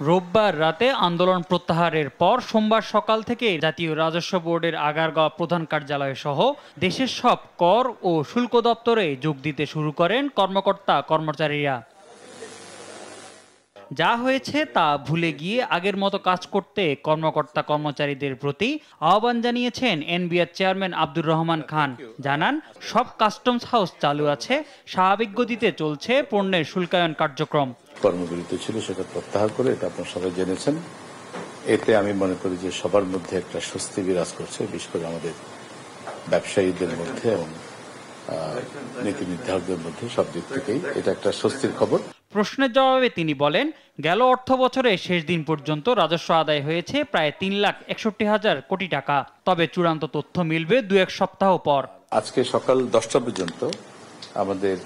রোববার রাতে আন্দোলন প্রত্যাহারের পর সোমবার সকাল থেকে জাতীয় রাজস্ব বোর্ডের আগারগাঁও প্রধান কার্যালয় সহ দেশের সব কর ও শুল্ক দপ্তরে যোগ দিতে শুরু করেন কর্মকর্তা কর্মচারীরা। যা হয়েছে তা ভুলে গিয়ে আগের মতো কাজ করতে কর্মকর্তা কর্মচারীদের প্রতি আহ্বান জানিয়েছেন এনবিআর চেয়ারম্যান আব্দুর রহমান খান। জানান, সব কাস্টমস হাউস চালু আছে, স্বাভাবিক গতিতে চলছে পণ্যের শুল্কায়ন কার্যক্রম। কর্মবিরতি ছিল সেটা প্রত্যাহার করে, এটা আপনারা সবাই জেনেছেন। এতে আমি মনে করি যে সবার মধ্যে একটা স্বস্তি বিরাজ করছে, বিশেষ করে আমাদের ব্যবসায়ীদের মধ্যে এবং নীতি নির্ধারকদের মধ্যে। সব দিক থেকেই এটা একটা স্বস্তির খবর। প্রশ্নের জবাবে তিনি বলেন, গেল অর্থ বছরের শেষ দিন পর্যন্ত রাজস্ব আদায় হয়েছে প্রায় 3,61,000 কোটি টাকা। তবে চূড়ান্ত তথ্য মিলবে 2-1 সপ্তাহ পর। আজকে সকাল 10টা পর্যন্ত আমাদের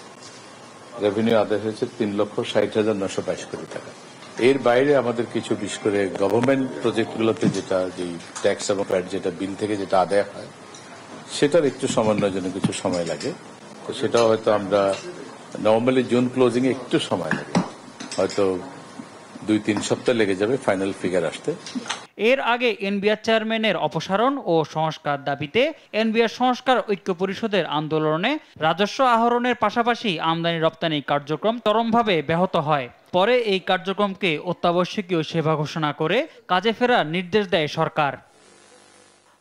রেভিনিউ আদায় হয়েছে 3,60,922 কোটি টাকা। এর বাইরে আমাদের কিছু, বিশেষ করে গভর্নমেন্ট প্রজেক্টগুলোতে যেটা যে ট্যাক্স এবং ভ্যাট যেটা বিল থেকে যেটা আদায় হয়, সেটার একটু সমন্বয়ের জন্য কিছু সময় লাগে। তো সেটাও হয়তো আমরা নরমালি জুন ক্লোজিং এ একটু সময় লাগে, হয়তো 2-3 সপ্তাহ লেগে যাবে ফাইনাল ফিগার আসতে। এর আগে এনবিআর চেয়ারম্যানের অপসারণ ও সংস্কার দাবিতে এনবিআর সংস্কার ঐক্য পরিষদের আন্দোলনে রাজস্ব আহরণের পাশাপাশি আমদানি রপ্তানি কার্যক্রম চরমভাবে ব্যাহত হয়। পরে এই কার্যক্রমকে অত্যাবশ্যকীয় সেবা ঘোষণা করে কাজে ফেরার নির্দেশ দেয় সরকার।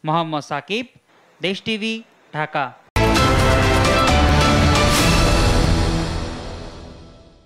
মোহাম্মদ সাকিব, দেশ টিভি, ঢাকা।